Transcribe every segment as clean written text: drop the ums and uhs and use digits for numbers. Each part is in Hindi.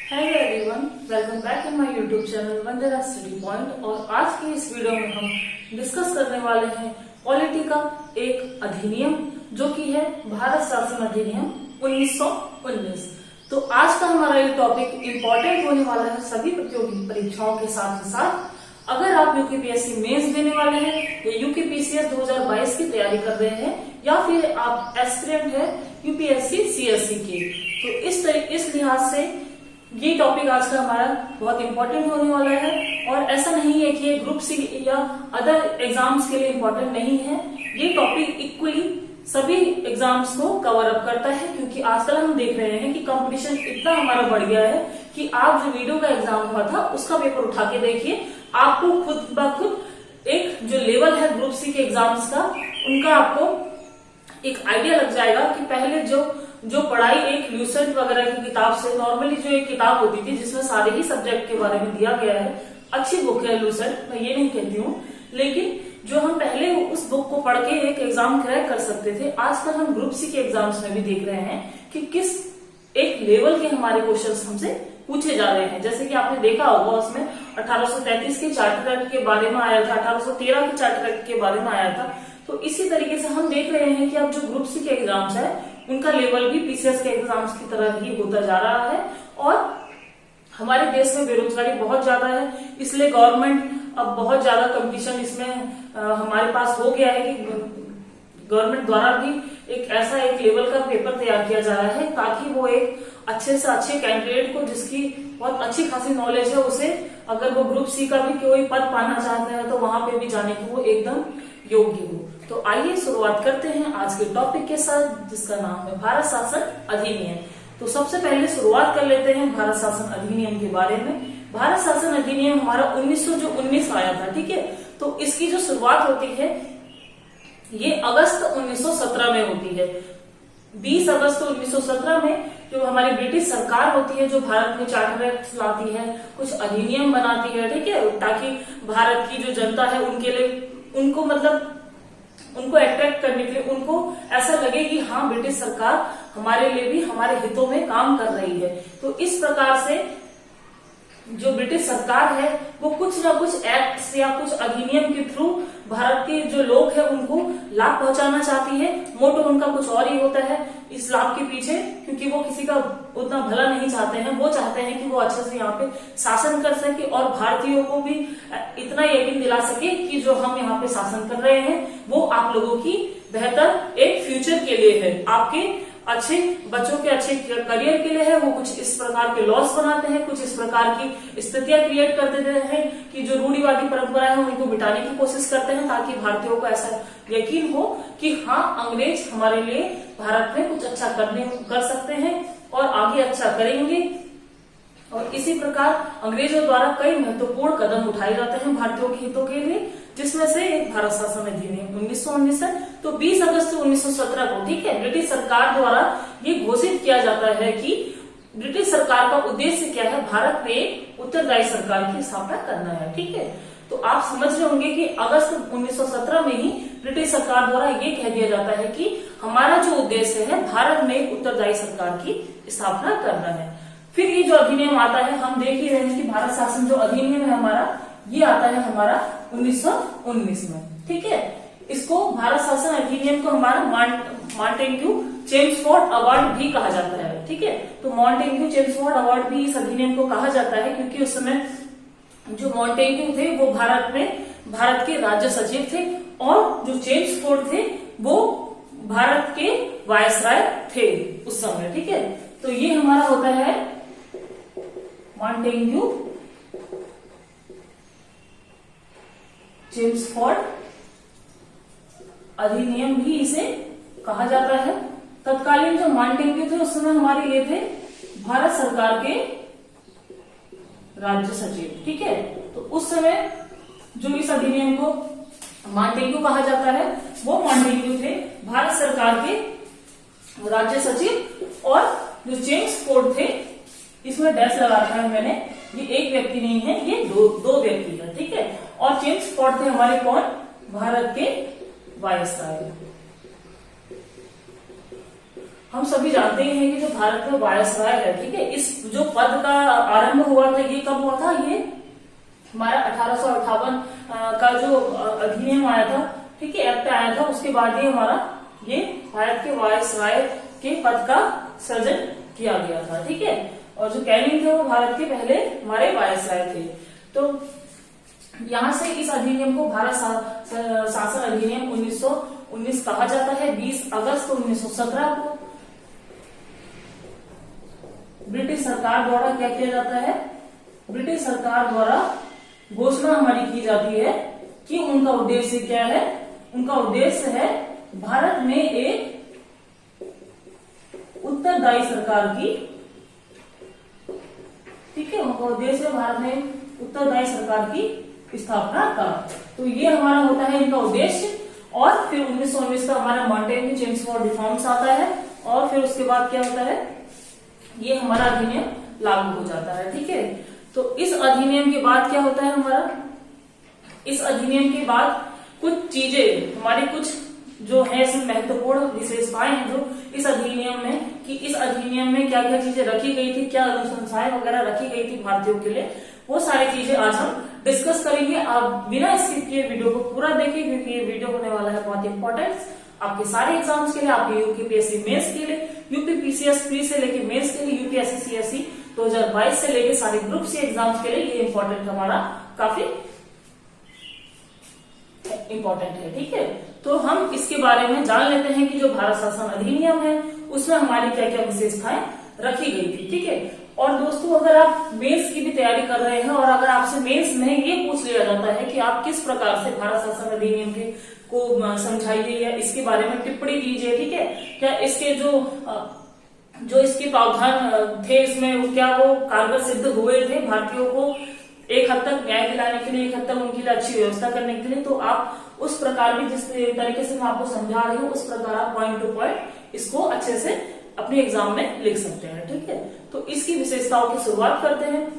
Hello everyone, welcome back in my YouTube channel Vandana study point. और आज की इस वीडियो में हम डिस्कस करने वाले हैं पॉलिटी का एक अधिनियम जो कि है भारत शासन अधिनियम 1919। तो आज का हमारा ये टॉपिक इम्पोर्टेंट होने वाला है सभी प्रतियोगी परीक्षाओं के साथ ही साथ। अगर आप यूकेपीएससी मेंस देने वाले हैं या यूकेपीसीएस 2022 की तैयारी कर रहे हैं या फिर आप एस्पिरेंट है यूपीएससी सीएससी की, तो इस लिहाज से ये टॉपिक आज का हमारा बहुत इंपॉर्टेंट होने वाला है। और ऐसा नहीं है कि ये ग्रुप सी या अदर एग्जाम्स के लिए इंपॉर्टेंट नहीं है, ये टॉपिक इक्वली सभी एग्जाम्स को कवर अप करता है। क्योंकि आजकल हम देख रहे हैं कि कंपटीशन इतना हमारा बढ़ गया है कि आप जो वीडियो का एग्जाम हुआ था उसका पेपर उठा के देखिए, आपको खुद ब खुद एक जो लेवल है ग्रुप सी के एग्जाम्स का, उनका आपको एक आइडिया लग जाएगा कि पहले जो पढ़ाई एक ल्यूसेंट वगैरह की किताब से, नॉर्मली जो एक किताब होती थी जिसमें सारे ही सब्जेक्ट के बारे में दिया गया है, अच्छी बुक है ल्यूसेंट, मैं ये नहीं कहती हूँ, लेकिन जो हम पहले उस बुक को पढ़ के एक एग्जाम क्रैक कर सकते थे, आजकल हम ग्रुप सी के एग्जाम्स में भी देख रहे हैं कि किस एक लेवल के हमारे क्वेश्चंस हमसे पूछे जा रहे हैं। जैसे कि आपने देखा होगा उसमें 1833 के चार्टर एक्ट के बारे में आया था, 1813 के चार्टर एक्ट के बारे में आया था। तो इसी तरीके से हम देख रहे हैं कि अब जो ग्रुप सी के एग्जाम्स है उनका लेवल भी पीसीएस के एग्जाम्स की तरह ही होता जा रहा है। और हमारे देश में बेरोजगारी बहुत ज्यादा है, इसलिए गवर्नमेंट अब बहुत ज्यादा कंपटीशन इसमें हमारे पास हो गया है कि गवर्नमेंट द्वारा भी एक लेवल का पेपर तैयार किया जा रहा है ताकि वो एक अच्छे से अच्छे कैंडिडेट को, जिसकी बहुत अच्छी खासी नॉलेज है, उसे अगर वो ग्रुप सी का भी कोई पद पाना चाहते हैं तो वहां पे भी जाने की वो एकदम योग्य हो। तो आइए शुरुआत करते हैं आज के टॉपिक के साथ, जिसका नाम है भारत शासन अधिनियम। तो सबसे पहले शुरुआत कर लेते हैं भारत शासन अधिनियम के बारे में। भारत शासन अधिनियम हमारा 1919 आया था, ठीक है। तो इसकी जो शुरुआत होती है ये अगस्त 1917 में होती है। 20 अगस्त 1917 में जो हमारी ब्रिटिश सरकार होती है, जो भारत में चार्टर एक्ट लाती है, कुछ अधिनियम बनाती है, ठीक है, ताकि भारत की जो जनता है उनके लिए, उनको अट्रैक्ट करने के लिए, उनको ऐसा लगे कि हाँ ब्रिटिश सरकार हमारे लिए भी हमारे हितों में काम कर रही है। तो इस प्रकार से जो ब्रिटिश सरकार है वो कुछ ना कुछ एक्ट्स या कुछ अधिनियम के थ्रू भारत के जो लोग हैं उनको लाभ पहुंचाना चाहती है। मोटो उनका कुछ और ही होता है इस लाभ के पीछे, क्योंकि वो किसी का उतना भला नहीं चाहते हैं, वो चाहते हैं कि वो अच्छे से यहाँ पे शासन कर सके और भारतीयों को भी इतना यकीन दिला सके कि जो हम यहाँ पे शासन कर रहे हैं वो आप लोगों की बेहतर एक फ्यूचर के लिए है, आपके अच्छे बच्चों के अच्छे करियर के लिए है। वो कुछ इस प्रकार के लॉस बनाते हैं, कुछ इस प्रकार की स्थितियां क्रिएट कर देते हैं कि जो रूढ़िवादी परंपरा है उनको मिटाने की कोशिश करते हैं, ताकि भारतीयों को ऐसा यकीन हो कि हाँ अंग्रेज हमारे लिए भारत में कुछ अच्छा कर सकते हैं और आगे अच्छा करेंगे। और इसी प्रकार अंग्रेजों द्वारा कई महत्वपूर्ण कदम उठाए जाते हैं भारतीयों के हितों के लिए, जिसमें से एक भारत शासन अधिनियम 1919 है। तो 20 अगस्त 1917 को, ठीक है, ब्रिटिश सरकार द्वारा ये घोषित किया जाता है कि ब्रिटिश सरकार का उद्देश्य क्या है, भारत में उत्तरदायी सरकार की स्थापना करना है, ठीक है। तो आप समझ रहे होंगे कि अगस्त 1917 में ही ब्रिटिश सरकार द्वारा ये कह दिया जाता है कि हमारा जो उद्देश्य है भारत में उत्तरदायी सरकार की स्थापना करना है। फिर ये जो अधिनियम आता है, हम देख ही रहे हैं कि भारत शासन जो अधिनियम है हमारा, ये आता है हमारा 1919 में, ठीक है। इसको भारत शासन अधिनियम को हमारा मॉन्टेग्यू चेम्सफोर्ड अवार्ड भी कहा जाता है, ठीक है। तो मॉन्टेग्यू चेम्सफोर्ड अवार्ड भी इस अधिनियम को कहा जाता है क्योंकि उस समय जो मॉन्टेग्यू थे वो भारत के राज्य सचिव थे और जो चेम्सफोर्ड थे वो भारत के वायसराय थे उस समय, ठीक है। तो ये हमारा होता है मॉन्टेग्यू चेम्सफोर्ड अधिनियम भी इसे कहा जाता है। तत्कालीन जो मॉन्टेग्यू थे उस समय हमारे ये थे भारत सरकार के राज्य सचिव, ठीक है। तो उस समय जो इस अधिनियम को मॉन्टेग्यू कहा जाता है वो मॉन्टेग्यू थे भारत सरकार के राज्य सचिव। और जो चेम्सफोर्ड थे, इसमें डैश लगा रखा है मैंने, ये एक व्यक्ति नहीं है, ये दो व्यक्ति है, ठीक है। और चेम्सफोर्ड थे हमारे कौन, भारत के वायसराय। हम सभी जानते ही हैं कि जो भारत में वायसराय है, ठीक है, इस जो पद का आरंभ हुआ था ये कब हुआ था? ये हमारा 1858 का जो अधिनियम आया था, ठीक है, एक्ट आया था, उसके बाद ही हमारा ये भारत के वायसराय के पद का सृजन किया गया था, ठीक है। और जो कैनिंग थे वो भारत के पहले हमारे वायसराय थे। तो यहां से इस अधिनियम को भारत शासन अधिनियम 1919 कहा जाता है। 20 अगस्त 1917 को ब्रिटिश सरकार द्वारा क्या किया जाता है? ब्रिटिश सरकार द्वारा घोषणा हमारी की जाती है कि उनका उद्देश्य क्या है? उनका उद्देश्य है भारत में एक उत्तरदायी सरकार की, ठीक है, उनका उद्देश्य है भारत में उत्तरदायी सरकार की स्थापना का। तो ये हमारा होता है इनका उद्देश्य। और फिर 1919 का हमारा मॉन्टेग्यू चेम्स फॉर रिफॉर्म्स आता है और फिर उसके बाद क्या होता है? ये हमारा अधिनियम लागू हो जाता है, ठीक है। तो इस अधिनियम के बाद क्या होता है हमारा? इस अधिनियम के बाद कुछ चीजें हमारी, कुछ जो है इसमें महत्वपूर्ण विशेषताएं हैं जो इस अधिनियम में, कि इस अधिनियम में क्या क्या चीजें रखी गई थी, क्या अनुशंसाएं वगैरह रखी गई थी भारतीयों के लिए, वो सारी चीजें आज हम डिस्कस करेंगे। आप बिना स्किप किए वीडियो को पूरा देखिए क्योंकि ये वीडियो होने वाला है बहुत इंपॉर्टेंट आपके सारे एग्जाम्स के लिए, आपके यूपीपीएससी मेंस के लिए, यूपीपीसीएस प्री से लेके मेंस के लिए, यूपीएससी सीएससी 2022 से लेके सारे ग्रुप सी एग्जाम्स के लिए ये इंपॉर्टेंट हमारा काफी इंपॉर्टेंट है, ठीक है। तो हम इसके बारे में जान लेते हैं कि जो भारत शासन अधिनियम है उसमें हमारी क्या क्या विशेषताएं रखी गई थी, ठीक है। और दोस्तों अगर आप मेंस की भी तैयारी कर रहे हैं और अगर आपसे मेंस में ये पूछ लिया जाता है कि आप किस प्रकार से भारत शासन अधिनियम के को समझाइए या इसके बारे में टिप्पणी कीजिए, ठीक है, क्या इसके जो इसके प्रावधान थे इसमें क्या वो कारगर सिद्ध हुए थे भारतीयों को एक हद तक न्याय दिलाने के लिए, एक हद तक उनके लिए अच्छी व्यवस्था करने के लिए, तो आप उस प्रकार भी जिस तरीके से मैं आपको समझा रही हूँ उस प्रकार आप पॉइंट टू पॉइंट इसको अच्छे से अपने एग्जाम में लिख सकते हैं, ठीक है। तो इसकी विशेषताओं की शुरुआत करते हैं।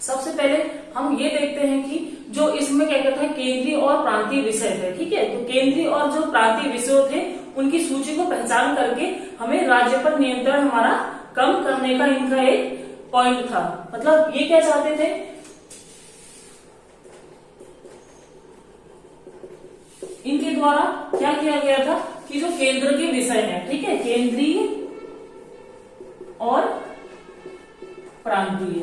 सबसे पहले हम ये देखते हैं कि जो इसमें क्या कहते हैं केंद्रीय और प्रांतीय विषय थे, ठीक है। तो केंद्रीय और जो प्रांतीय विषय थे उनकी सूची को पहचान करके हमें राज्य पर नियंत्रण हमारा कम करने का इनका एक पॉइंट था। मतलब ये क्या चाहते थे? इनके द्वारा क्या किया गया था कि जो केंद्र के विषय हैं, ठीक है, केंद्रीय और प्रांतीय,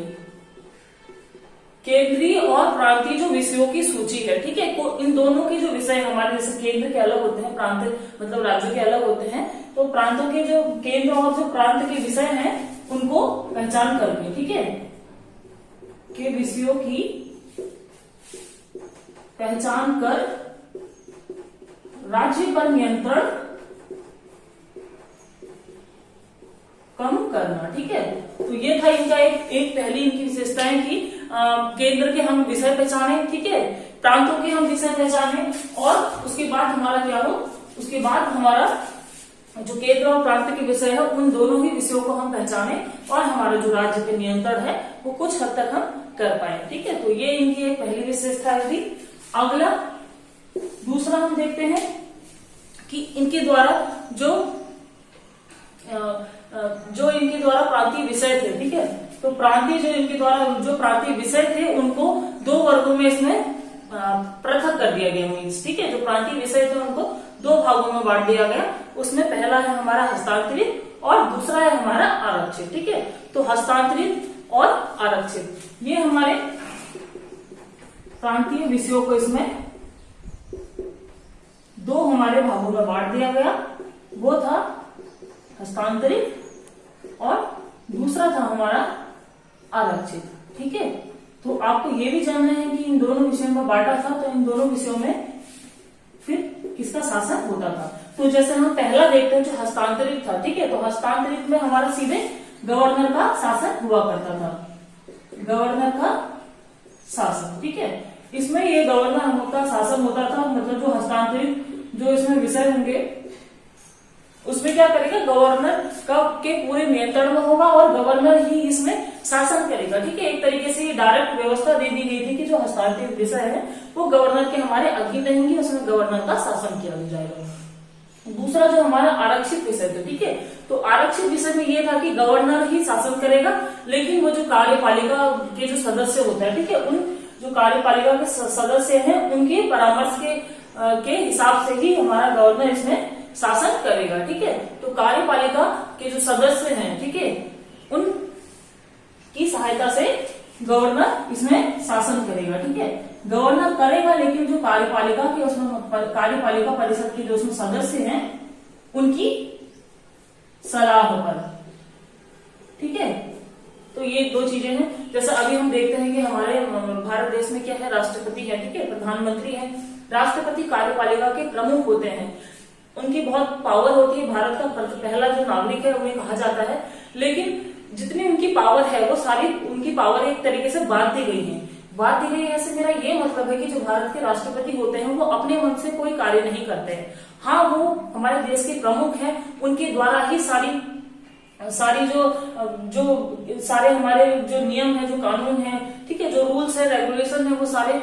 केंद्रीय और प्रांतीय जो विषयों की सूची है, ठीक है, इन दोनों की जो विषय हमारे जैसे केंद्र के अलग होते हैं, प्रांत मतलब राज्यों के अलग होते हैं, तो प्रांतों के जो केंद्र और जो प्रांत के विषय हैं उनको पहचान करके, ठीक है, के विषयों की पहचान कर राज्य पर नियंत्रण कम करना, ठीक है। तो ये था इनका एक पहली इनकी विशेषताएं की केंद्र के हम विषय पहचाने, ठीक है, प्रांतों के हम विषय पहचाने और उसके बाद हमारा क्या हो, उसके बाद हमारा जो केंद्र और प्रांत के विषय है उन दोनों ही विषयों को हम पहचाने और हमारा जो राज्य पे नियंत्रण है वो कुछ हद तक हम कर पाए, ठीक है। तो ये इनकी एक पहली विशेषता थी। अगला दूसरा हम देखते हैं कि इनके द्वारा जो इनके द्वारा प्रांतीय विषय थे, ठीक है, तो प्रांतीय जो इनके द्वारा जो प्रांतीय विषय थे उनको दो वर्गों में इसमें पृथक कर दिया गया मीन्स, ठीक है। जो प्रांतीय विषय थे उनको दो भागों में बांट दिया गया। उसमें पहला है हमारा हस्तांतरित और दूसरा है हमारा आरक्षित, ठीक है। तो हस्तांतरित और आरक्षित ये हमारे प्रांतीय विषयों को इसमें दो हमारे भागों में बांट दिया गया। वो था हस्तांतरित और दूसरा था हमारा आरक्षित, ठीक है। तो आपको ये भी जानना है कि इन दोनों विषयों में बांटा था तो इन दोनों विषयों में फिर किसका शासन होता था। तो जैसे हम पहला देखते हैं जो हस्तांतरित था, ठीक है, तो हस्तांतरित में हमारा सीधे गवर्नर का शासन हुआ करता था, गवर्नर का शासन, ठीक है। इसमें ये गवर्नर का शासन होता था, मतलब जो हस्तांतरित जो इसमें विषय होंगे उसमें क्या करेगा, गवर्नर का के पूरे नियंत्रण में होगा और गवर्नर ही इसमें शासन करेगा, ठीक है। एक तरीके से ये डायरेक्ट व्यवस्था दे दी गई थी कि जो हस्तांतरित विषय है वो गवर्नर के हमारे अधीन रहेंगे, उसमें गवर्नर का शासन किया जाएगा। दूसरा जो हमारा आरक्षित विषय था, ठीक है, तो आरक्षित विषय में ये था कि गवर्नर ही शासन करेगा, लेकिन वो जो कार्यपालिका के जो सदस्य होते हैं, ठीक है, उन जो कार्यपालिका के सदस्य हैं उनके परामर्श के हिसाब से ही हमारा गवर्नर इसमें शासन करेगा, ठीक है। तो कार्यपालिका के जो सदस्य हैं, ठीक है, उन की सहायता से गवर्नर इसमें शासन करेगा, ठीक है। गवर्नर करेगा, लेकिन जो कार्यपालिका के उसमें कार्यपालिका परिषद के जो उसमें सदस्य हैं उनकी सलाह पर, ठीक है। तो ये दो चीजें हैं। जैसे अभी हम देखते हैं कि हमारे भारत देश में क्या है, राष्ट्रपति है, ठीक है, प्रधानमंत्री है। राष्ट्रपति कार्यपालिका के प्रमुख होते हैं, उनकी बहुत पावर होती है, भारत का पहला जो नागरिक है उन्हें कहा जाता है। लेकिन जितनी उनकी पावर है वो सारी उनकी पावर एक तरीके से बांट दी गई है। बात दी गई है से मेरा ये मतलब है कि जो भारत के राष्ट्रपति होते हैं वो अपने मन से कोई कार्य नहीं करते हैं। हाँ, वो हमारे देश के प्रमुख हैं, उनके द्वारा ही सारी जो सारे हमारे जो नियम है, जो कानून है, ठीक है, जो रूल्स है, रेगुलेशन है, वो सारे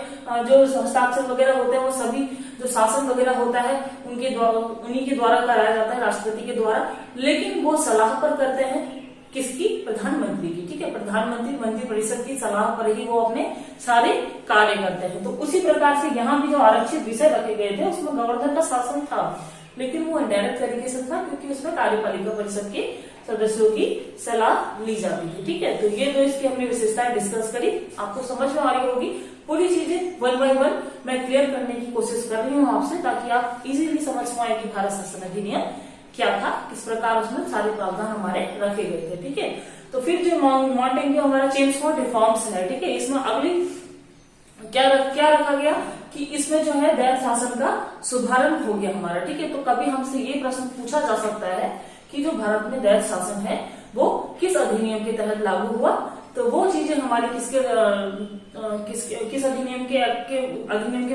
जो हस्ताक्षर वगैरह होते हैं, वो सभी जो शासन वगैरह होता है उनके द्वारा, उन्हीं के द्वारा कराया जाता है, राष्ट्रपति के द्वारा। लेकिन वो सलाह पर करते हैं, किसकी? प्रधानमंत्री की, ठीक है। प्रधानमंत्री मंत्रिपरिषद की सलाह पर ही वो अपने सारे कार्य करते हैं। तो उसी प्रकार से यहाँ भी जो आरक्षित विषय रखे गए थे उसमें गवर्नर का शासन था, लेकिन वो इनडायरेक्ट तरीके से था, क्योंकि उसमें कार्यपालिका परिषद के सदस्यों की सलाह ली जाती थी, ठीक है। तो ये दो इसकी हमने विशेषताएं डिस्कस करी, आपको समझ में आ रही होगी। पूरी चीजें वन बाय वन मैं क्लियर करने की कोशिश कर रही हूँ आपसे, ताकि आप इजीली समझ पाए कि भारत शासन अधिनियम क्या था, किस प्रकार उसमें सारे प्रावधान हमारे रखे गए थे, ठीक है। तो फिर जो माउंटेन्यू हमारा चेंज फॉर रिफॉर्म्स है, ठीक है, इसमें अगली क्या रखा गया कि इसमें जो है दैत शासन का शुभारंभ हो गया हमारा, ठीक है। तो कभी हमसे ये प्रश्न पूछा जा सकता है कि जो भारत में दैत शासन है वो किस अधिनियम के तहत लागू हुआ, तो वो चीजें हमारी किस अधिनियम के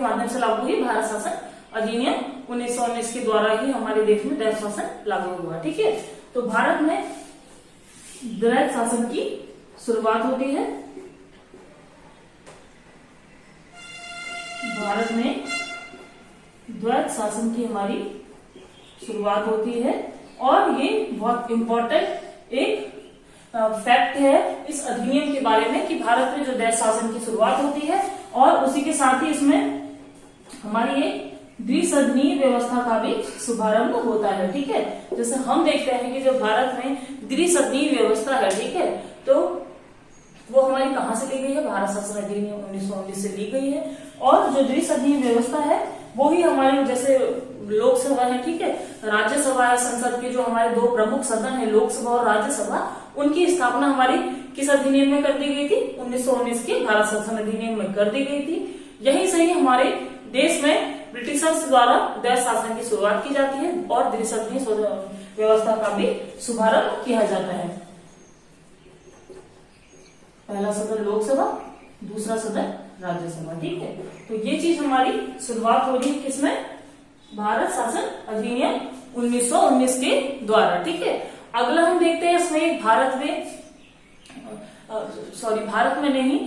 माध्यम से लागू हुई? भारत शासन अधिनियम 1919 के द्वारा ही हमारे देश में दैत शासन लागू हुआ, ठीक है। तो भारत में दैत शासन की शुरुआत होती है, भारत में द्वैत शासन की हमारी शुरुआत होती है। और ये बहुत इंपॉर्टेंट एक फैक्ट है इस अधिनियम के बारे में कि भारत में जो दैत शासन की शुरुआत होती है और उसी के साथ ही इसमें हमारी एक द्विसदनीय व्यवस्था का भी शुभारंभ होता है, ठीक है। जैसे हम देखते हैं कि जो भारत में द्विसदनीय व्यवस्था है, ठीक है, तो वो हमारी कहाँ से ली गई है? भारत शासन अधिनियम 1919 से ली गई है। और जो द्विसदनीय व्यवस्था है वो ही हमारी जैसे लोकसभा है, ठीक है, राज्यसभा है, संसद के जो हमारे दो प्रमुख सदन है, लोकसभा और राज्यसभा, उनकी स्थापना हमारी किस अधिनियम में कर दी गई थी? 1919 के भारत शासन अधिनियम में कर दी गई थी। यही सही हमारे देश में ब्रिटिशर्स द्वारा दैत शासन की शुरुआत की जाती है और द्विसदनीय व्यवस्था का भी शुभारंभ किया जाता है। पहला सदन लोकसभा, दूसरा सदन राज्यसभा, ठीक है। तो ये चीज हमारी शुरुआत हो रही है किसमें? भारत शासन अधिनियम 1919 के द्वारा, ठीक है। अगला हम देखते हैं इसमें भारत में नहीं,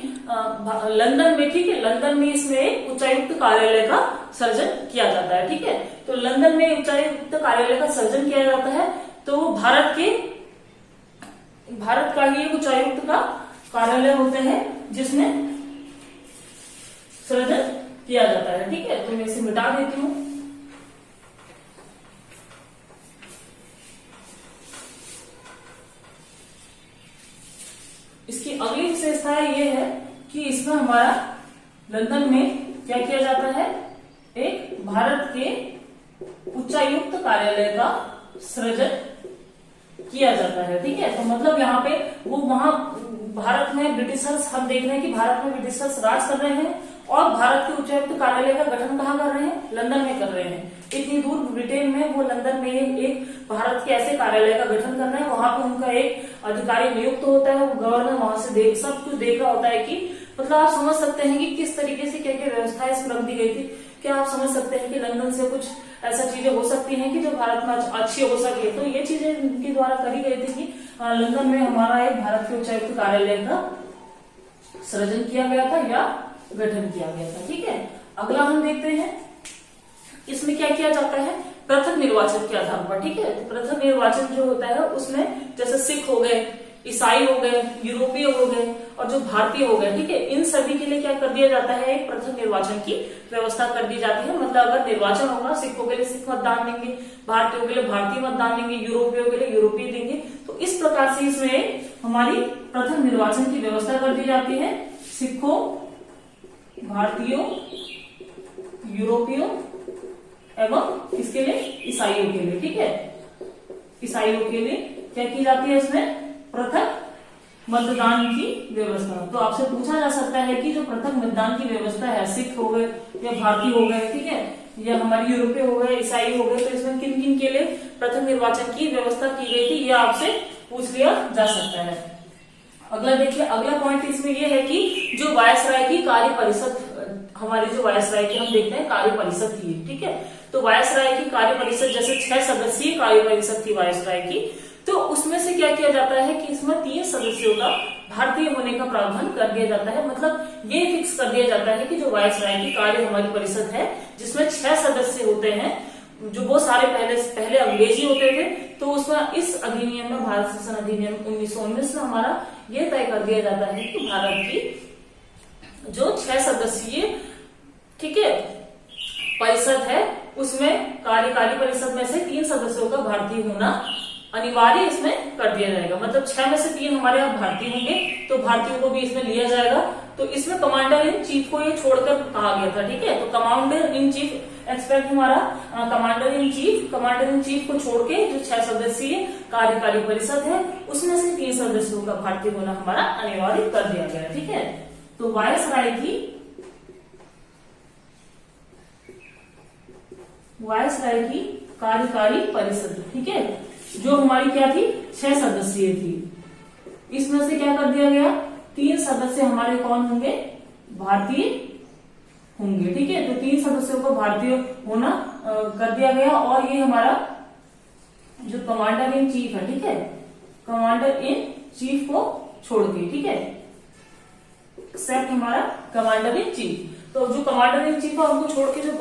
लंदन में, ठीक है, लंदन में इसमें एक उच्चायुक्त कार्यालय का सृजन किया जाता है, ठीक है। तो लंदन में उच्चायुक्त कार्यालय का सृजन किया जाता है, तो भारत का ही एक उच्चायुक्त का कार्यालय होते हैं जिसमें सृजन किया जाता है, ठीक है। तो मैं इसे मिटा देती हूं। इसकी अगली विशेषता ये है कि इसमें हमारा लंदन में क्या किया जाता है? एक भारत के उच्चायुक्त कार्यालय का सृजन किया जाता है, ठीक है। तो मतलब यहाँ पे वो वहां भारत में ब्रिटिशर्स, हम देख रहे हैं कि भारत में ब्रिटिशर्स राज कर रहे हैं और भारत के उच्चायुक्त कार्यालय का गठन कहाँ कर रहे हैं? लंदन में कर रहे हैं। इतनी दूर ब्रिटेन में वो लंदन में एक भारत के ऐसे कार्यालय का गठन कर रहे हैं, वहां पे उनका एक अधिकारी नियुक्त होता है, वो गवर्नर वहां से सब कुछ देख रहा होता है कि मतलब आप समझ सकते हैं कि किस तरीके से क्या क्या व्यवस्थाएं इसमें रख दी गई थी। क्या आप समझ सकते हैं कि लंदन से कुछ ऐसा चीजें हो सकती हैं कि जो भारत में अच्छी हो सके? तो ये चीजें इनके द्वारा करी गई थी कि लंदन में हमारा एक भारत के उच्चायुक्त कार्यालय का सृजन किया गया था या गठन किया गया था, ठीक है। अगला हम देखते हैं इसमें क्या किया जाता है? पृथक निर्वाचन के आधार पर, ठीक है। तो पृथक निर्वाचन जो होता है उसमें जैसे सिख हो गए, ईसाई हो गए, यूरोपीय हो गए और जो भारतीय हो गए, ठीक है, इन सभी के लिए क्या कर दिया जाता है, एक पृथक निर्वाचन की व्यवस्था कर दी जाती है। मतलब अगर निर्वाचन होगा, सिखों के लिए सिख मतदान देंगे, भारतीयों के लिए भारतीय मतदान देंगे, यूरोपियों के लिए यूरोपीय देंगे। तो इस प्रकार से इसमें हमारी पृथक निर्वाचन की व्यवस्था कर दी जाती है सिखों, भारतीयों, यूरोपियों एवं इसके लिए ईसाइयों के लिए, ठीक है। ईसाइयों के लिए क्या की जाती है, इसमें पृथक मतदान की व्यवस्था। तो आपसे पूछा जा सकता है कि जो पृथक मतदान की व्यवस्था है, सिख हो गए या भारतीय हो गए, ठीक है, या हमारे यूरोपीय हो गए, ईसाई हो गए, तो इसमें किन किन के लिए पृथक निर्वाचन की व्यवस्था की गई थी, यह आपसे पूछ लिया जा सकता है। अगला देखिए, अगला पॉइंट इसमें यह है कि जो वायसराय की कार्य परिषद, हमारी जो वायसराय की हम देखते हैं कार्य परिषद थी, ठीक है। तो वायसराय की कार्य परिषद जैसे 6 सदस्यीय कार्य परिषद थी वायसराय की, तो उसमें से क्या किया जाता है कि इसमें 3 सदस्यों का भारतीय होने का प्रावधान कर दिया जाता है। मतलब ये फिक्स कर दिया जाता है कि जो वायसराय की कार्य हमारी परिषद है जिसमें 6 सदस्य होते हैं, जो वो सारे पहले अंग्रेजी होते थे, तो उसमें इस अधिनियम में, भारत शासन अधिनियम 1919 में हमारा ये तय कर दिया जाता है कि भारत की जो 6 सदस्यीय, ठीक है, परिषद है उसमें कार्यकारी परिषद में से 3 सदस्यों का भारतीय होना अनिवार्य इसमें कर दिया जाएगा। मतलब 6 में से 3 हमारे यहाँ भारतीय होंगे, तो भारतीयों को भी इसमें लिया जाएगा। तो इसमें कमांडर इन चीफ को ये छोड़कर कहा गया था, ठीक है। तो कमांडर इन चीफ एक्सपेक्ट हमारा कमांडर इन चीफ को छोड़ के जो 6 सदस्यीय कार्यकारी परिषद है उसमें से 3 सदस्यों का भारतीय होना हमारा अनिवार्य कर दिया गया, ठीक है। तो वायसराय की कार्यकारी परिषद, ठीक है, जो हमारी क्या थी, 6 सदस्यीय थी। इसमें से क्या कर दिया गया, 3 सदस्य हमारे कौन होंगे, भारतीय होंगे, ठीक है। तो 3 सदस्यों को भारतीय होना कर दिया गया। और ये हमारा जो कमांडर इन चीफ है, ठीक है, कमांडर इन चीफ को छोड़ के, ठीक है, एक्सेप्ट हमारा कमांडर इन चीफ। तो जो कमांडर इन चीफ है उनको छोड़ के जो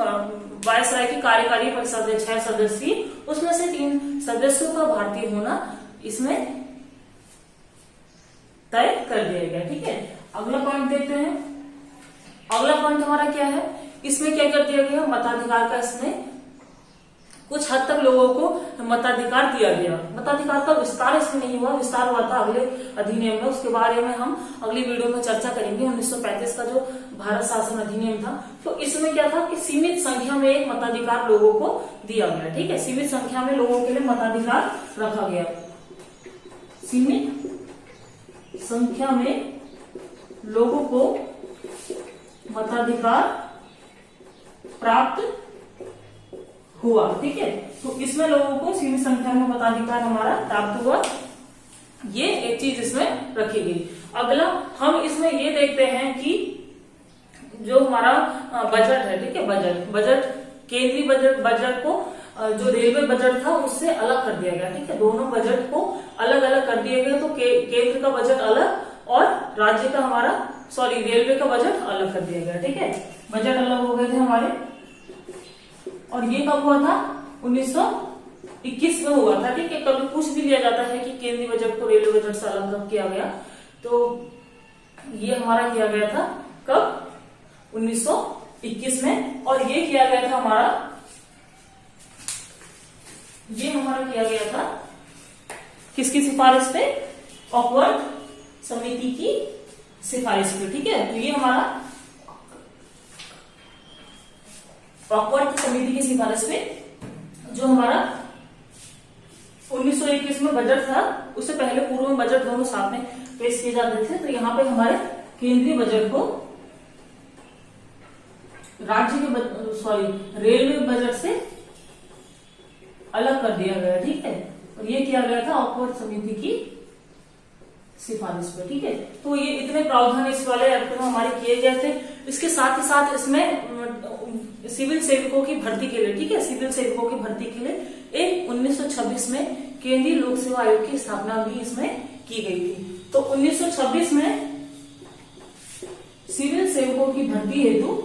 वायसराय की कार्यकारी परिषद है 6 सदस्यीय, उसमें से 3 सदस्यों का भारतीय होना इसमें तय कर दिया गया, ठीक है। अगला पॉइंट देखते हैं। अगला पॉइंट हमारा क्या है, इसमें क्या कर दिया गया, मताधिकार का इसमें कुछ हद तक लोगों को मताधिकार दिया गया। मताधिकार का विस्तार इसमें नहीं हुआ, विस्तार हुआ था अगले अधिनियम में, उसके बारे में हम अगली वीडियो में चर्चा करेंगे। 1935 का जो भारत शासन अधिनियम था, तो इसमें क्या था कि सीमित संख्या में एक मताधिकार लोगों को दिया गया, ठीक है। सीमित संख्या में लोगों के लिए मताधिकार रखा गया। सीमित संख्या में लोगों को मताधिकार प्राप्त हुआ, ठीक है। तो इसमें लोगों को सीमित संख्या में मताधिकार हमारा प्राप्त हुआ, ये एक चीज इसमें रखी गई। अगला हम इसमें ये देखते हैं कि जो हमारा बजट है, ठीक है, बजट केंद्रीय बजट को जो रेलवे बजट था उससे अलग कर दिया गया, ठीक है। दोनों बजट को अलग अलग कर दिया गया। तो केंद्र का बजट अलग और राज्य का रेलवे का बजट अलग कर दिया गया, ठीक है। बजट अलग हो गए थे हमारे। और ये कब हुआ था, 1921 में हुआ था, ठीक है। कभी पूछ भी लिया जाता है कि केंद्रीय बजट को रेलवे बजट से अलग कब किया गया, तो ये हमारा किया गया था कब, 1921 में। और ये किया गया था हमारा किया गया था किसकी सिफारिश पे, ऑकवर्थ समिति की सिफारिश पे, ठीक है। तो ये हमारा ऑकवर्थ समिति की सिफारिश पे जो हमारा 1921 में बजट था, उससे पहले पूर्व में बजट दोनों साथ में पेश किए जाते थे। तो यहाँ पे हमारे केंद्रीय बजट को रेलवे बजट से अलग कर दिया गया, ठीक है। और ये किया गया था ऑकवर्थ समिति की सिफारिश पे, ठीक है। तो ये इतने प्रावधान इस वाले एक्ट में हमारे किए गए थे। इसके साथ ही साथ इसमें सिविल सेवकों की भर्ती के लिए, ठीक है, सिविल सेवकों की भर्ती के लिए एक 1926 में केंद्रीय लोक सेवा आयोग की स्थापना भी इसमें की गई थी। तो 1926 में सिविल सेवकों की भर्ती हेतु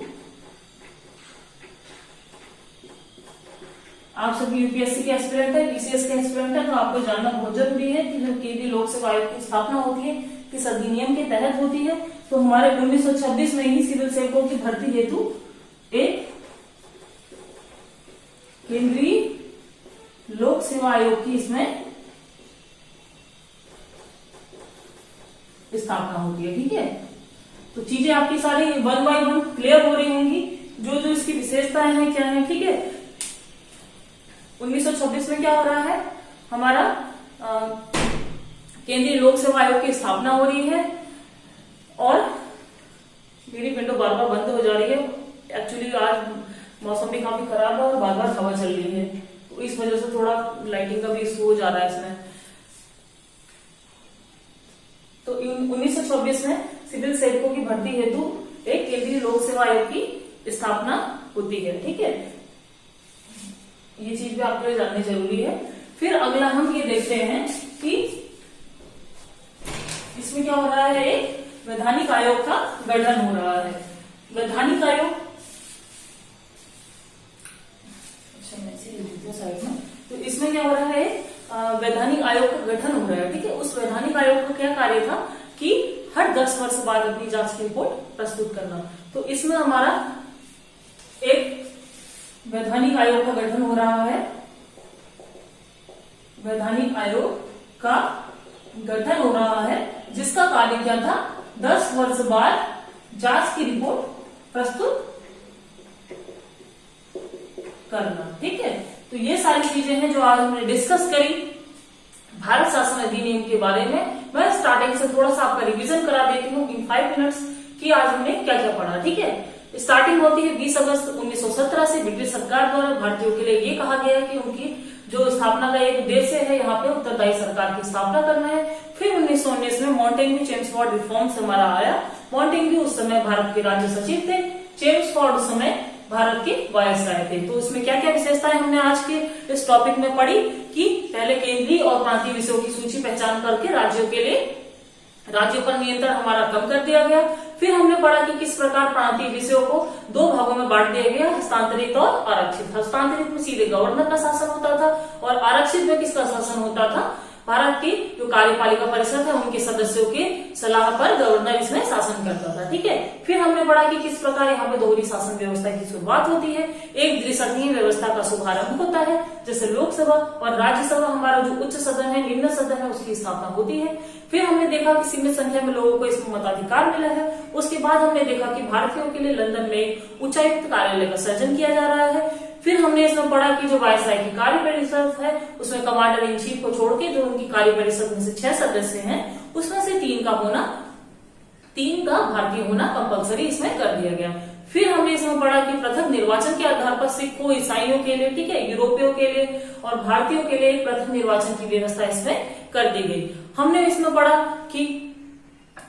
आप सभी सभी यूपीएससी के एस्पिरेंट है, बीसीएस के एस्पिरेंट है, तो आपको जानना बहुत जरूरी है कि जो केंद्रीय लोक सेवा आयोग की स्थापना होती है किस अधिनियम के तहत होती है। तो हमारे 1926 में ही सिविल सेवकों की भर्ती हेतु एक केंद्रीय लोक सेवा आयोग की इसमें स्थापना होती है। ठीक है, तो चीजें आपकी सारी 1 बाय 1 क्लियर हो रही होंगी, जो जो इसकी विशेषताएं हैं क्या है। ठीक है, 1926 में क्या हो रहा है, हमारा केंद्रीय लोक सेवा आयोग की स्थापना हो रही है। और मेरी विंडो बार बार बंद हो जा रही है, एक्चुअली आज मौसम भी काफी खराब है और बार बार हवा चल रही है, तो इस वजह से थोड़ा लाइटिंग का भी इशू हो जा रहा है इसमें। तो 1926 में सिविल सेवकों की भर्ती हेतु एक केंद्रीय लोक सेवा आयोग की स्थापना होती है। ठीक है, ये चीज भी आपके लिए जाननी जरूरी है। फिर अगला हम ये देखते हैं कि इसमें क्या हो रहा है, एक वैधानिक आयोग का गठन हो रहा है। वैधानिक आयोग, अच्छा मैं इसे लिख देती हूं साइड में। तो इसमें क्या हो रहा है, वैधानिक आयोग का गठन हो रहा है। ठीक है, उस वैधानिक आयोग का क्या कार्य था कि हर 10 वर्ष बाद अपनी जांच की रिपोर्ट प्रस्तुत करना। तो इसमें हमारा एक वैधानिक आयोग का गठन हो रहा है। वैधानिक आयोग का गठन हो रहा है जिसका कार्य क्या था, 10 वर्ष बाद जांच की रिपोर्ट प्रस्तुत करना। ठीक है, तो ये सारी चीजें हैं जो आज हमने डिस्कस करी भारत शासन अधिनियम के बारे में। मैं स्टार्टिंग से थोड़ा सा आपका रिवीजन करा देती हूँ इन 5 मिनट्स कि आज हमने क्या क्या पढ़ा। ठीक है, स्टार्टिंग होती है 20 अगस्त 1917 से। ब्रिटिश सरकार द्वारा भारतीयों के लिए ये कहा गया है कि उनकी जो स्थापना का एक उद्देश्य है, यहाँ पे उत्तरदायी सरकार की स्थापना करना है। फिर 1919 में मॉन्टेग्यू चेम्सफोर्ड रिफॉर्म्स हमारा आया। मॉन्टेग्यू उस समय भारत के राज्य सचिव थे, चेम्सफोर्ड उस समय भारत के वायसराय थे। तो इसमें क्या क्या विशेषताएं हमने आज के इस टॉपिक में पढ़ी कि पहले केंद्रीय और प्रांतीय विषयों की सूची पहचान करके राज्यों पर नियंत्रण हमारा कम कर दिया गया। फिर हमने पढ़ा कि किस प्रकार प्रांतीय विषयों को 2 भागों में बांट दिया गया, हस्तांतरित और आरक्षित। हस्तांतरित में सीधे गवर्नर का शासन होता था और आरक्षित में किसका शासन होता था, भारत की जो कार्यपालिका परिषद है उनके सदस्यों के सलाह पर गवर्नर इसमें शासन करता था। ठीक है, फिर हमने पढ़ा कि किस प्रकार यहाँ पे दोहरी शासन व्यवस्था की शुरुआत होती है। एक द्विसदनीय व्यवस्था का शुभारंभ होता है, जैसे लोकसभा और राज्यसभा हमारा जो उच्च सदन है, निम्न सदन है, उसकी स्थापना होती है। फिर हमने देखा कि सीमित संख्या में लोगों को इसमें मताधिकार मिला है। उसके बाद हमने देखा कि भारतीयों के लिए लंदन में एक उच्चायुक्त कार्यालय का सृजन किया जा रहा है। फिर हमने इसमें पढ़ा कि जो वायसराय की कार्य परिषद है उसमें कमांडर इन चीफ को छोड़ के जो उनकी कार्य परिषद में से 6 सदस्य हैं उसमें से 3 का भारतीय होना कंपलसरी इसमें कर दिया गया। फिर हमने इसमें पढ़ा कि पृथक निर्वाचन के आधार पर सिखों, ईसाइयों के लिए, ठीक है, यूरोपियों के लिए और भारतीयों के लिए एक पृथक निर्वाचन की व्यवस्था इसमें कर दी गई। हमने इसमें पढ़ा कि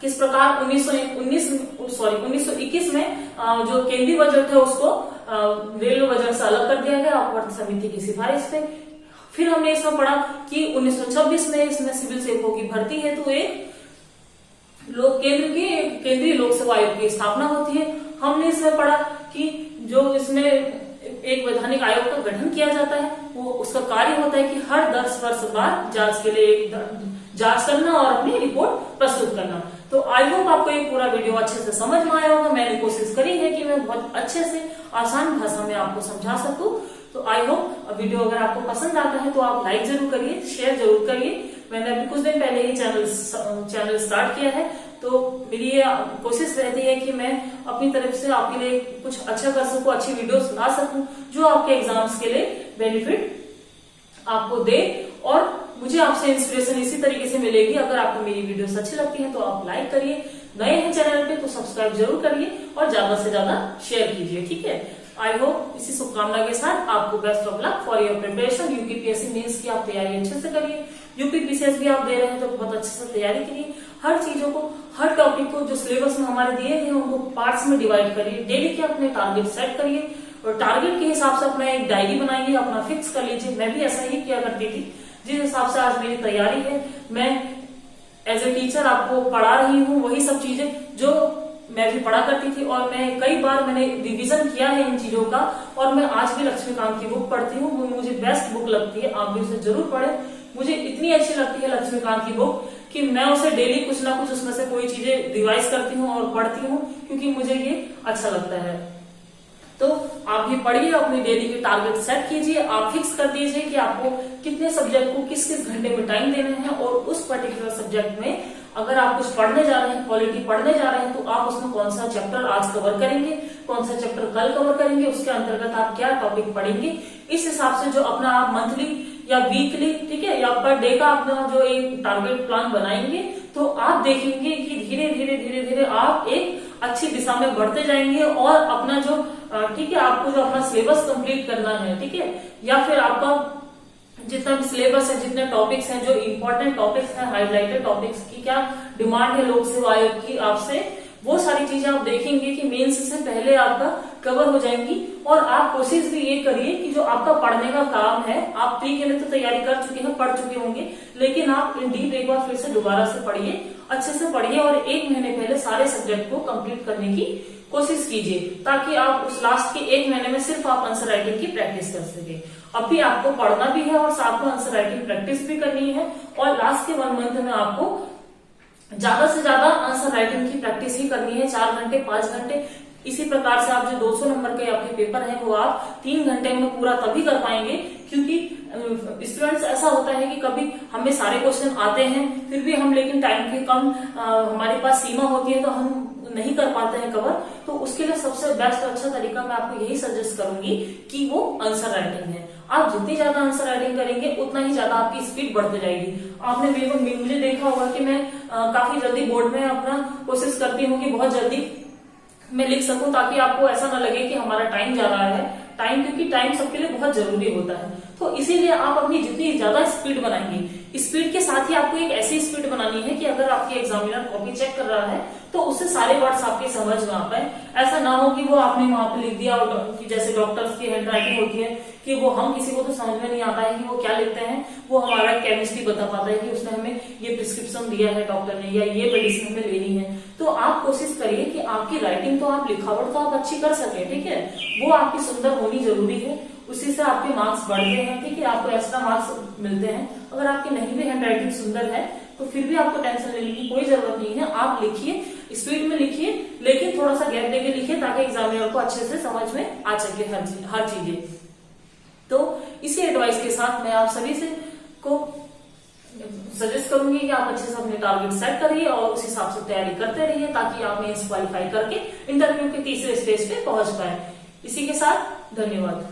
किस प्रकार 1921 में जो केंद्रीय बजट है उसको रेलवे बजट से अलग कर दिया गया अपवर्त समिति की सिफारिश पे। फिर हमने इसमें पढ़ा कि 1926 में इसमें सिविल सेवकों की भर्ती है तो एक केंद्रीय लोक सेवा आयोग की स्थापना होती है। हमने इसमें पढ़ा कि जो इसमें एक वैधानिक आयोग का गठन किया जाता है, वो उसका कार्य होता है कि हर 10 वर्ष बाद जांच के लिए जांच करना और अपनी रिपोर्ट प्रस्तुत करना। तो आई होप आपको ये पूरा वीडियो अच्छे से समझ में आया होगा। मैंने कोशिश करी है कि मैं बहुत अच्छे से आसान भाषा में आपको समझा सकूं। तो आई होप वीडियो अगर आपको पसंद आता है तो आप लाइक जरूर करिए, शेयर जरूर करिए। मैंने अभी कुछ दिन पहले ही चैनल स्टार्ट किया है, तो मेरी ये कोशिश रहती है कि मैं अपनी तरफ से आपके लिए कुछ अच्छा कर सकूं, अच्छी वीडियोस ला सकूं जो आपके एग्जाम्स के लिए बेनिफिट आपको दे। और मुझे आपसे इंस्पिरेशन इसी तरीके से मिलेगी। अगर आपको मेरी वीडियोस अच्छी लगती है तो आप लाइक करिए, नए हैं चैनल पे तो सब्सक्राइब जरूर करिए और ज्यादा से ज्यादा शेयर कीजिए। ठीक है, आई होप इसी शुभकामना के साथ आपको best of luck for your preparation. UPPSC mains की आप तैयारी अच्छे से करिए, यूपीपीसीएस भी आप दे रहे हैं तो बहुत अच्छे से तैयारी करिए। हर चीजों को, हर टॉपिक को जो सिलेबस में हमारे दिए गए उनको पार्ट्स में डिवाइड करिए। डेली के अपने टारगेट सेट करिए और टारगेट के हिसाब से अपना एक डायरी बनाइए, अपना फिक्स कर लीजिए। मैं भी ऐसा ही किया करती थी। जिस हिसाब से आज मेरी तैयारी है, मैं एज ए टीचर आपको पढ़ा रही हूँ वही सब चीजें जो मैं भी पढ़ा करती थी और मैं कई बार मैंने रिवीजन किया है इन चीजों का, और मैं आज भी लक्ष्मीकांत की बुक पढ़ती हूँ। वो मुझे बेस्ट बुक लगती है, आप भी उसे जरूर पढ़ें। मुझे इतनी अच्छी लगती है लक्ष्मीकांत की बुक कि मैं उसे डेली कुछ ना कुछ उसमें से कोई चीजें रिवाइज करती हूँ और पढ़ती हूँ, क्योंकि मुझे ये अच्छा लगता है। तो आप भी पढ़िए, अपनी डेली की टारगेट सेट कीजिए, आप फिक्स कर दीजिए कि आपको कितने सब्जेक्ट को किस किस घंटे में टाइम देना है, और उस पर्टिकुलर सब्जेक्ट में अगर आप कुछ पढ़ने जा रहे हैं, पॉलिटी पढ़ने जा रहे हैं, तो आप उसमें कौन सा चैप्टर आज कवर करेंगे, कौन सा चैप्टर कल कवर करेंगे, उसके अंतर्गत आप क्या टॉपिक पढ़ेंगे। इस हिसाब से जो अपना आप मंथली या वीकली, ठीक है, या पर डे का अपना जो एक टारगेट प्लान बनाएंगे, तो आप देखेंगे कि धीरे धीरे धीरे धीरे आप एक अच्छी दिशा में बढ़ते जाएंगे, और अपना जो ठीक है, आपको जो अपना सिलेबस कंप्लीट करना है, ठीक है, या फिर आपका जितना भी सिलेबस है, जितने टॉपिक्स हैं, जो इंपॉर्टेंट टॉपिक्स हैं, हाईलाइटेड टॉपिक्स की क्या डिमांड है लोक सेवा आयोग की आपसे, वो सारी चीजें आप देखेंगे कि मेंस से पहले आपका कवर हो जाएंगी। और आप कोशिश भी ये करिए कि जो आपका पढ़ने का काम है, आप प्री के लिए तो तैयारी कर चुके हैं, पढ़ चुके होंगे, लेकिन आप इन डीप एक बार फिर से दोबारा से पढ़िए, अच्छे से पढ़िए, और 1 महीने पहले सारे सब्जेक्ट को कंप्लीट करने की कोशिश कीजिए, ताकि आप उस लास्ट के 1 महीने में सिर्फ आप आंसर राइटिंग की प्रैक्टिस कर सके। अभी आपको पढ़ना भी है और साथ में आंसर राइटिंग प्रैक्टिस भी करनी है, और लास्ट के 1 मंथ में आपको ज्यादा से ज्यादा आंसर राइटिंग की प्रैक्टिस ही करनी है, 4 घंटे 5 घंटे। इसी प्रकार से आप जो 200 नंबर के आपके पेपर है, वो आप 3 घंटे में पूरा तभी कर पाएंगे, क्योंकि स्टूडेंट्स ऐसा होता है कि कभी हमें सारे क्वेश्चन आते हैं, फिर भी हम लेकिन टाइम की कम हमारे पास सीमा होती है, तो हम नहीं कर पाते हैं कवर। तो उसके लिए सबसे बेस्ट अच्छा तरीका मैं आपको यही सजेस्ट करूंगी कि वो आंसर राइटिंग है। आप जितनी ज्यादा आंसर राइटिंग करेंगे, उतना ही ज्यादा आपकी स्पीड बढ़ती जाएगी। आपने मुझे देखा होगा कि मैं काफी जल्दी बोर्ड में अपना कोशिश करती हूँ कि बहुत जल्दी मैं लिख सकूं, ताकि आपको ऐसा ना लगे कि हमारा टाइम जा रहा है। टाइम, क्योंकि टाइम सबके लिए बहुत जरूरी होता है। तो इसीलिए आप अपनी जितनी ज्यादा स्पीड बनाएंगे, स्पीड के साथ ही आपको एक ऐसी स्पीड बनानी है कि अगर आपके एग्जामिनर कॉपी चेक कर रहा है, तो उससे सारे वर्ड्स आपके समझ में आ पाए। ऐसा ना हो कि वो आपने वहां पे लिख दिया, कि जैसे डॉक्टर्स की हैंड राइटिंग होती है कि वो हम किसी को तो समझ में नहीं आता है कि वो क्या लिखते हैं, वो हमारा केमिस्ट्री बता पाता है कि उसने हमें ये प्रिस्क्रिप्शन दिया है डॉक्टर ने, या ये मेडिसिन हमें लेनी है। तो आप कोशिश करिए कि आपकी राइटिंग तो आप लिखावट तो आप अच्छी कर सके, ठीक है, वो आपकी सुंदर होनी जरूरी है, उसी से आपके मार्क्स बढ़ते हैं, ठीक है, आपको एक्स्ट्रा मार्क्स मिलते हैं। अगर आपकी नहीं भी हैंड राइटिंग सुंदर है, तो फिर भी आपको टेंशन लेने की कोई जरूरत नहीं है। आप लिखिए, स्पीड में लिखिए, लेकिन थोड़ा सा गैप देके लिखिए, ताकि एग्जामिनर को अच्छे से समझ में आ सके हर चीजें। तो इसी एडवाइस के साथ मैं आप सभी से को सजेस्ट करूंगी कि आप अच्छे से अपने टारगेट सेट करिए और उस हिसाब से तैयारी करते रहिए, ताकि आप मेंस क्वालिफाई करके इंटरव्यू के तीसरे स्टेज पे पहुंच पाए। इसी के साथ धन्यवाद।